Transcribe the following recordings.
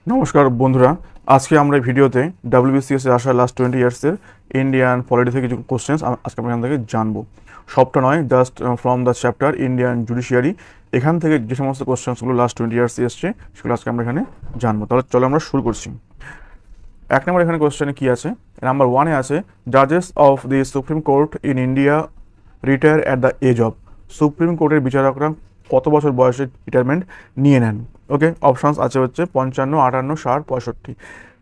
নমস্কার বন্ধুরা, আজকে আমরা এই ভিডিওতে WBCS এ আসা লাস্ট 20 ইয়ার্সের ইন্ডিয়ান পলিটি থেকে কিছু কোশ্চেন্স আজকে আমরা এখান থেকে জানবো। সবটা নয়, just from the chapter Indian judiciary এখান থেকে যে সমস্ত কোশ্চেন্সগুলো লাস্ট 20 ইয়ার্সে এসছে সেগুলো আজকে আমরা এখানে জানবো। তাহলে চলো আমরা শুরু করছি। এক নম্বর এখানে কোশ্চেনে কি আছে, নাম্বার 1-এ আছে জাজেস of the supreme court in India retire at the age of. Supreme কোর্টের বিচারকরা কত বছর বয়সে রিটায়ারমেন্ট নিয়ে নেন? ওকে, অপশানস আছে হচ্ছে 55, 58, 60, 65।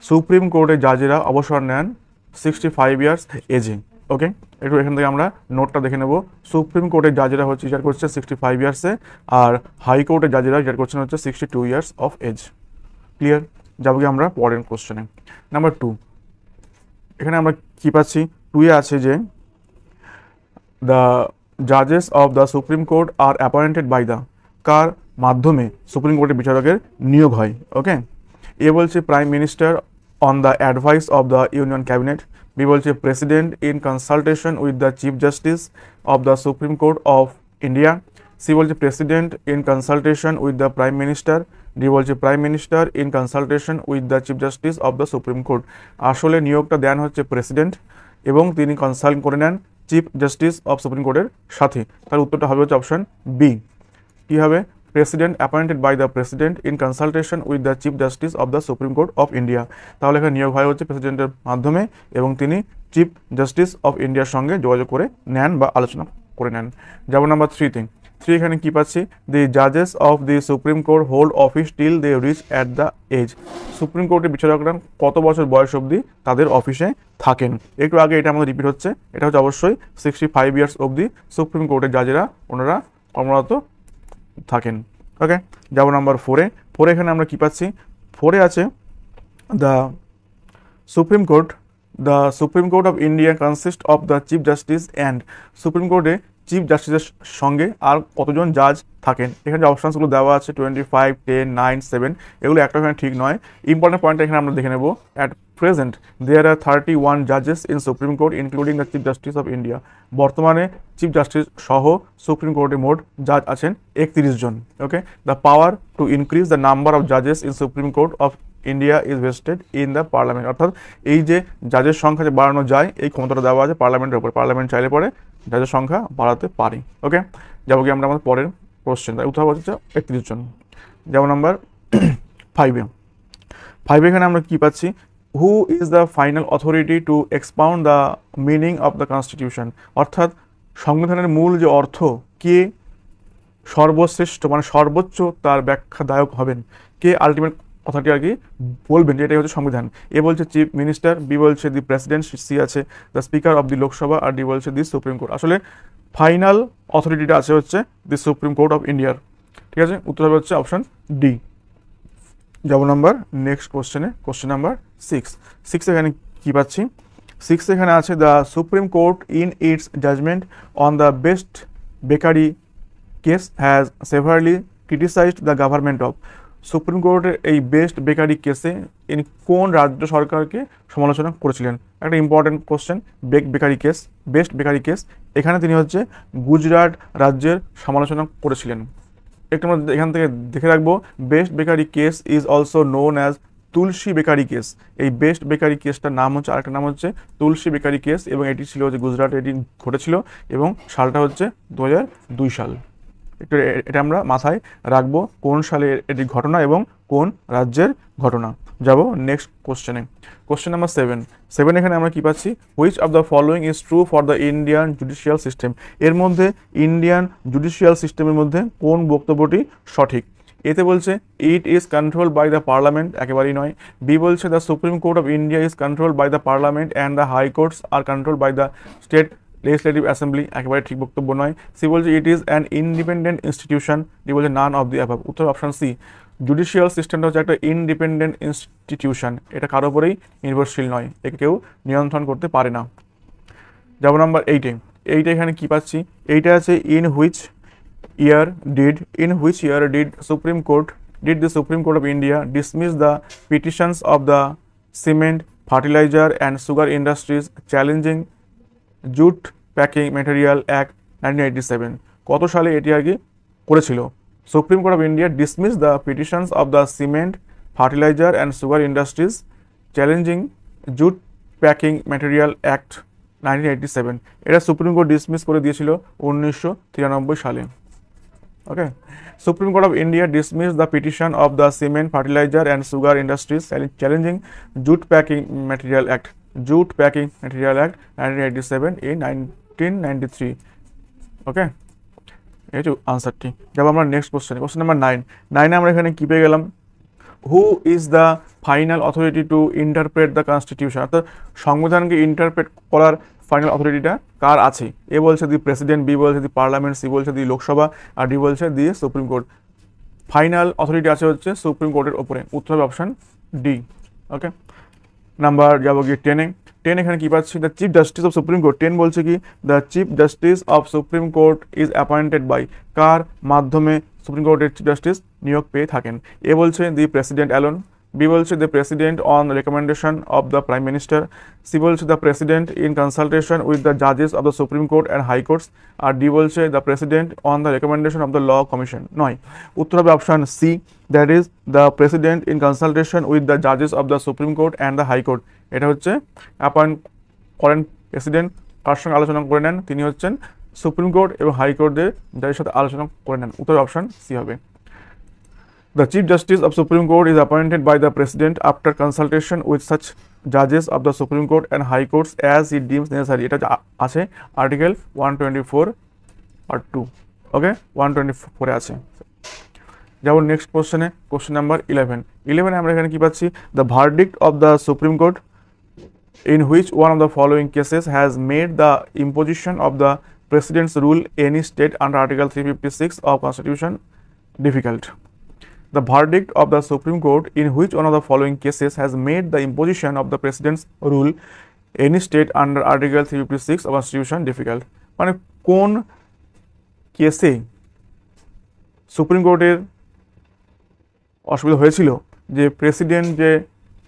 সুপ্রিম কোর্টের জাজেরা অবসর নেন 65 ইয়ার্স এজে। ওকে, একটু এখান থেকে আমরা নোটটা দেখে নেব। সুপ্রিম কোর্টের জাজেরা হচ্ছে রিটায়ার করছে 65 ইয়ার্সে, আর হাইকোর্টের জাজেরা রিটায়ার করছেন হচ্ছে 62 ইয়ার্স অফ এজ। ক্লিয়ার? যাবো কি আমরা পরের কোশ্চেনে। নাম্বার 2, এখানে আমরা কি পাচ্ছি? 2-এ আছে যে দ্য জাজেস of the supreme court are appointed by the, কার মাধ্যমে সুপ্রিম কোর্টের বিচারকের নিয়োগ হয়? ওকে, এ বলছে prime minister on the advice of the union cabinet. B বলছে president in consultation with the chief justice of the supreme court of India. C বলছে president in consultation with the prime minister. D বলছে prime minister in consultation with the chief justice of the supreme court. আসলে নিয়োগটা দেন হচ্ছে president এবং তিনি consult করে নেন chief justice of supreme কোর্টের সাথে। তার উত্তরটা হবে হচ্ছে অপশন বি। কী হবে? President appointed by the president in consultation with the chief justice of the supreme court of India. তাহলে এখানে নিয়োগ হয় হচ্ছে প্রেসিডেন্টের মাধ্যমে এবং তিনি চিফ জাস্টিস অফ ইন্ডিয়ার সঙ্গে যোগাযোগ করে নেন বা আলোচনা করে নেন। যেমন নাম্বার 3-তে, এখানে কি পাচ্ছি? দি জাজেস of the supreme court hold office till they reach at the age. Supreme কোর্টের বিচারকরা কত বছর বয়স অবধি তাদের অফিসে থাকেন? একটু আগে এটা আমাদের রিপিট হচ্ছে, এটা হচ্ছে অবশ্যই 65 ইয়ার্স অবধি সুপ্রিম কোর্টের জাজেরা ওনারা কর্মরত থাকেন। ওকে, যাবো নাম্বার 4-এ। এখানে আমরা কি পাচ্ছি? 4-এ আছে the supreme court of India consist of the chief justice and. Supreme কোর্টে চিফ জাস্টিসের সঙ্গে আর কতজন জাজ থাকেন? এখানে যে অপশানসগুলো দেওয়া আছে 25, 10, 9, 7, এগুলো একটা এখানে ঠিক নয়। ইম্পর্টেন্ট পয়েন্টটা এখানে আমরা দেখে নেব। অ্যাট প্রেজেন্ট দেয়ার আর 31 জাজেস in supreme court including the chief justice of India. বর্তমানে চিফ জাস্টিস সহ সুপ্রিম কোর্টে মোট জাজ আছেন 31 জন। Okay, the power to increase the number of জাজেস in supreme court of India is vested in the parliament. অর্থাৎ এই যে জাজের সংখ্যা যে বাড়ানো যায় এই ক্ষমতাটা দেওয়া আছে পার্লামেন্টের উপর। পার্লামেন্ট চাইলে পরে জাজের সংখ্যা বাড়াতে পারি। ওকে, যাবো কি আমরা আমাদের পরের কোশ্চেন। উত্তর হচ্ছে 31 জন। যেমন নাম্বার 5-এ। এখানে আমরা কি পাচ্ছি? Who is the final authority to expound the meaning of the constitution. অর্থাৎ সংবিধানের মূল যে অর্থ, কে সর্বশ্রেষ্ঠ মানে সর্বোচ্চ তার ব্যাখ্যাদায়ক হবেন? কে আলটিমেট কথাটি আর কি বলবেন যে এটাই হচ্ছে সংবিধান? এ বলছে চিফ মিনিস্টার, বি বলছে দি প্রেসিডেন্ট, সি আছে the speaker of the Lok Sabha, আর ডি বলছে দি সুপ্রিম কোর্ট। আসলে ফাইনাল অথরিটিটা আছে হচ্ছে দি সুপ্রিম কোর্ট অফ ইন্ডিয়ার। ঠিক আছে, উত্তর হবে হচ্ছে অপশন ডি। যাব নাম্বার নেক্সট কোশ্চেনে, কোশ্চেন নাম্বার 6। এখানে কি পাচ্ছি? 6 এখানে আছে the supreme court in its judgement on the best bakery case has severely criticised the government of. Supreme কোর্টের এই বেস্ট বেকারি কেসে ইনি কোন রাজ্য সরকারকে সমালোচনা করেছিলেন? একটা important question. Best bakery case, এখানে তিনি হচ্ছে গুজরাট রাজ্যের সমালোচনা করেছিলেন। একটু আমরা এখান থেকে দেখে রাখবো, best bakery case is also known as Tulsi bakery case. এই বেস্ট বেকারি কেসটার নাম হচ্ছে, আরেকটা নাম হচ্ছে তুলসী বেকারি কেস, এবং এটি ছিল হচ্ছে গুজরাটে এটি ঘটেছিল এবং সালটা হচ্ছে 2002 সাল। একটু এটা আমরা মাথায় রাখবো কোন সালে এটি ঘটনা এবং কোন রাজ্যের ঘটনা। যাব নেক্সট কোশ্চেনে, কোশ্চেন নাম্বার 7। এখানে আমরা কি পাচ্ছি? Which of the following is true for the Indian judicial system. এর মধ্যে ইন্ডিয়ান জুডিশিয়াল সিস্টেমের মধ্যে কোন বক্তব্যটি সঠিক? এতে বলছে it is control by the parliament, একেবারেই নয়। বি বলছে the supreme court of India is control by the parliament and the high courts are control by the state legislative assembly, একেবারে ঠিক বক্তব্য নয়। সি বলছে it is an independent institution, D বলছে none of the above. উত্তর option C. Judicial সিস্টেমটা হচ্ছে একটা ইন্ডিপেন্ডেন্ট ইনস্টিটিউশন, এটা কারো উপরেই নির্ভরশীল নয়, একে কেউ নিয়ন্ত্রণ করতে পারে না। যাব নাম্বার 8-এ। এখানে কি পাচ্ছি? এইটা আছে in which year did the Supreme Court of India dismiss the petitions of the cement, fertilizer and sugar industries challenging jute packing material act 1987? কত সালে এটি আর কি করেছিল? Supreme court of India dismiss the petitions of the cement, fertiliser and sugar industries challenging jute packing material act 1987, এটা supreme court dismiss করে দিয়েছিল 1993 সালে। Okay, supreme court of India dismiss the petition of the cement fertiliser and sugar industries challenging jute packing material act 1987 in 1993। ওকে, এই যে আনসারটি। যাব আমরা next question number 9 আমরা এখানে কি পেয়ে গেলাম, হু is the final authority two interpret the constitution, অর্থাৎ সংবিধানকে ইন্টারপ্রেট করার ফাইনাল অথরিটিটা কার আছে? এ বলছে দি প্রেসিডেন্ট, বি বলছে দি পার্লামেন্ট, সি বলছে দি লোকসভা, আর ডি বলছে the supreme court. Final authority আছে হচ্ছে সুপ্রিম কোর্টের ওপরে, উত্তর হবে অপশন ডি। ওকে, নাম্বার যাবো গিয়ে 10 এখানে কি পাচ্ছি, the chief justice of supreme court. 10 বলছে কি, the chief justice of supreme court is appointed by, কার মাধ্যমে সুপ্রিম কোর্টের চিফ জাস্টিস নিয়োগ পেয়ে থাকেন? এ বলছে দি প্রেসিডেন্ট অ্যালোন, বি বলছে the president on recommendation of the prime minister, C বলছে the president in consultation with the জাজেস of the supreme court and high courts, আর ডি বলছে the president on the recommendation of the law commission. নয়, উত্তর হবে option C, that is the president in consultation with the জাজেস of the supreme court and the high court. এটা হচ্ছে appoint করেন president, কার সঙ্গে আলোচনা করে নেন? তিনি হচ্ছেন সুপ্রিম কোর্ট এবং হাইকোর্টদের যাদের সাথে আলোচনা করে নেন। উত্তর অপশন সি হবে। The Chief Justice of Supreme Court is appointed by the President after consultation with such judges of the Supreme Court and High Courts as he deems necessary. এটা আছে আর্টিকেল 124 পার্ট 2। ওকে, 124 আছে। যাব next কোশ্চেনে, question number 11 আমরা এখানে কি পাচ্ছি, the verdict of the supreme court in which one of the following cases has made the imposition of the President's rule any state under Article 356 of Constitution difficult. The verdict of the Supreme Court in which one of the following cases has made the imposition of the President's rule any state under Article 356 of Constitution difficult. মানে কোন কেসে supreme কোর্টের অসুবিধা হয়েছিল যে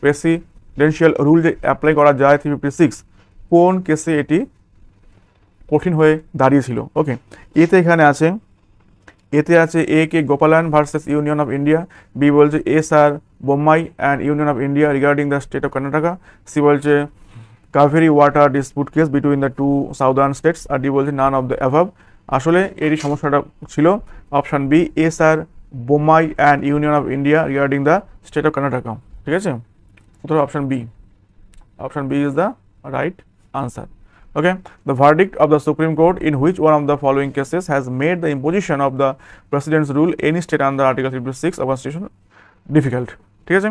presidential rule যে apply করা যায় 356, কোন কেসে এটি কঠিন হয়ে দাঁড়িয়েছিল? ওকে, এতে আছে A K Gopalan versus union of India, B বলছে S R Bommai and union of India regarding the state of Karnataka, C বলছে Kaveri water dispute case between the two southern states, আর ডি বলছে নান অফ দ্য অ্যাভাব। আসলে এরই সমস্যাটা ছিল option B, S R Bommai and union of India regarding the state of Karnataka. ঠিক আছে, উত্তর option B. Option B is the right answer. Okay, the verdict of the Supreme Court in which one of the following cases has made the imposition of the President's rule any state under Article 356 of Constitution difficult. ঠিক আছে,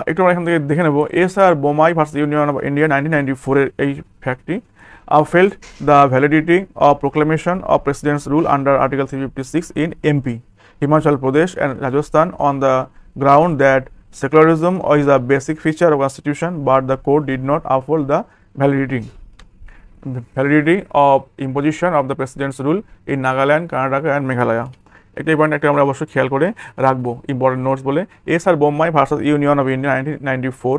একটু আমরা এখান থেকে দেখে নেব। S R Bommai versus union of India 1994 এর এই ফ্যাক্টটি upheld the validity of proclamation of President's rule under Article 356 in MP, Himachal Pradesh and Rajasthan on the ground that secularism is a basic feature of Constitution, but the court did not uphold the validity of imposition of the President's rule in Nagaland, Karnataka and Meghalaya. একটা point একটা আমরা অবশ্যই খেয়াল করে রাখবো, important notes বলে। S R Bommai versus union of India 1994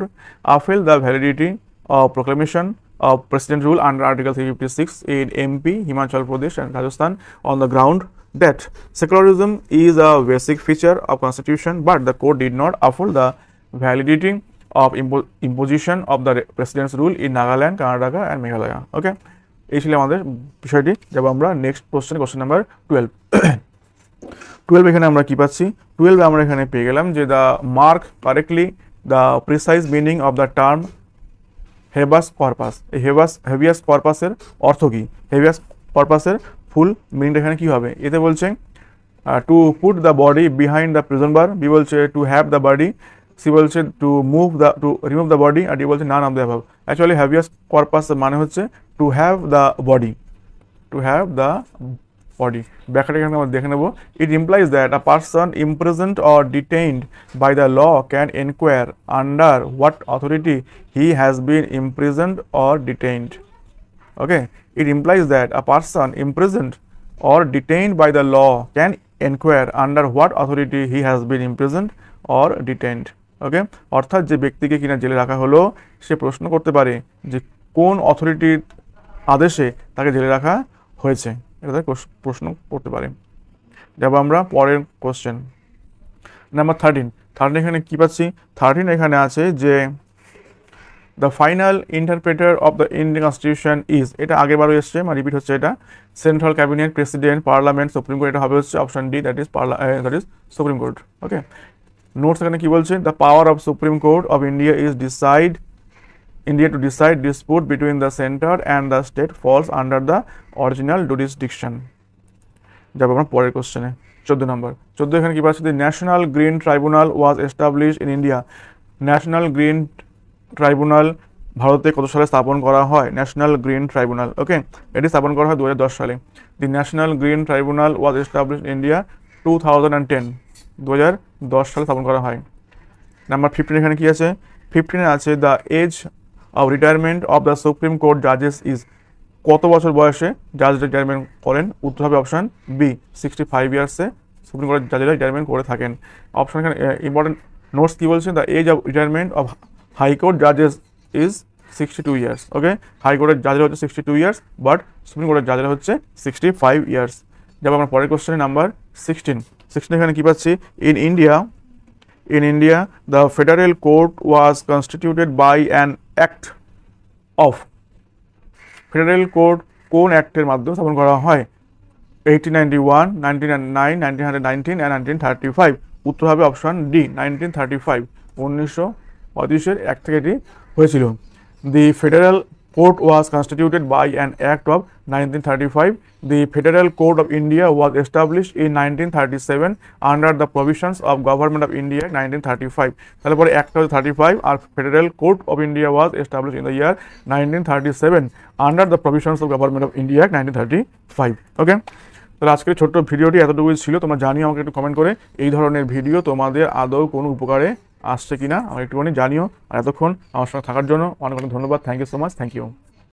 upheld the validity of proclamation of President rule under Article 356 in MP, Himachal Pradesh and Rajasthan on the ground that secularism is a basic feature of Constitution, but the court did not uphold the validity of imposition of the President's rule in Nagaland, Karnataka and Meghalaya. ওকে, এই ছিল আমাদের বিষয়টি। যাব আমরা next question number 12 এখানে আমরা কি পাচ্ছি, 12 আমরা এখানে পেয়ে গেলাম যে the mark correctly the precise meaning of the term হেবাস corpus. এই হেভিয়াস কর্পাসের অর্থ কি? হেভিয়াস কর্পাসের ফুল মিনিংটা এখানে কি হবে? এতে বলছে to put the body behind the prison bar, B বলছে to have the body, C বলছে টু রিমুভ দ্য বডি, আর ডি বলছে none of the above. Actually habeas corpus মানে হচ্ছে টু হ্যাভ দ্য বডি, ব্যাখ্যাটা এখানে আমরা দেখে নেব। ইট implies that a person imprisoned or detained by the law can inquire under what authority he has been imprisoned or detained. Okay, it implies that a person imprisoned or detained by the law can inquire under what authority he has been imprisoned or detained. ওকে, অর্থাৎ যে ব্যক্তিকে কিনা জেলে রাখা হলো সে প্রশ্ন করতে পারে যে কোন অথরিটির আদেশে তাকে জেলে রাখা হয়েছে, এটা প্রশ্ন করতে পারে। যাব আমরা পরের কোশ্চেন নাম্বার 13 এখানে কি পাচ্ছি? 13 এখানে আছে যে the final interpreter of the Indian constitution is, এটা আগেরবারও এসছে, মানে রিপিট হচ্ছে, এটা central cabinet, president, parliament, supreme court, এটা হবে হচ্ছে option D, that is supreme court. Okay, notes এখানে কি বলছে? The power of supreme court of India is India to decide dispute between the center and the state falls under the original jurisdiction। যাবো আমরা পরের কোশ্চেনে, 14 নম্বর। 14 এখানে কি পাচ্ছি? The national green tribunal was establish in India. National green tribunal ভারতে কত সালে স্থাপন করা হয়? ন্যাশনাল গ্রিন ট্রাইব্যুনাল, ওকে, এটি স্থাপন করা হয় 2010 সালে। The national green tribunal was establish in India 2010, 2010 সালে স্থাপন করা হয়। নাম্বার 15 এখানে কি আছে? 15 আছে the age of retirement of the supreme court জাজেস ইজ। কত বছর বয়সে জাজ রিটায়ারমেন্ট করেন? উত্তর হবে অপশন বি, 65 ইয়ার্সে সুপ্রিম কোর্টের জাজেরা রিটায়ারমেন্ট করে থাকেন। অপশন এখানে ইম্পর্টেন্ট নোটস কি বলছে? The age of retirement of high court জাজেস ইজ 62 ইয়ার্স। ওকে, হাইকোর্টের জাজেরা হচ্ছে 62 ইয়ার্স, বাট সুপ্রিম কোর্টের জাজেরা হচ্ছে 65 ইয়ার্স। যাবো আমরা পরের কোশ্চেনে, নাম্বার 16 এখানে কি পাচ্ছি? In India, the federal court was constituted by an act of, federal code কোন অ্যাক্টের মাধ্যমে স্থাপন করা হয়? 1891, 1909, 1919 and 1935। উত্তর হবে অপশন ডি, 1935, 1935 অ্যাক্ট থেকে এটি হয়েছিল। The federal court was constituted by an act of 1935। The Federal Code of India was established in 1937 under the provisions of Government of India 1935। তাহলে পরে Act of 35 R Federal Code of India was established in the year 1937 under the provisions of Government of India 1935। ওকে, তাহলে আজকের ছোট্ট ভিডিওটি এতটুকুই ছিল। তোমরা জানিও আমাকে একটু কমেন্ট করে এই ধরনের ভিডিও তোমাদের আদৌ কোনো উপকারে আসছে কিনা, আমার একটুখানি জানিও। আর এতক্ষণ আমার সঙ্গে থাকার জন্য অনেক অনেক ধন্যবাদ। Thank you so much, thank you.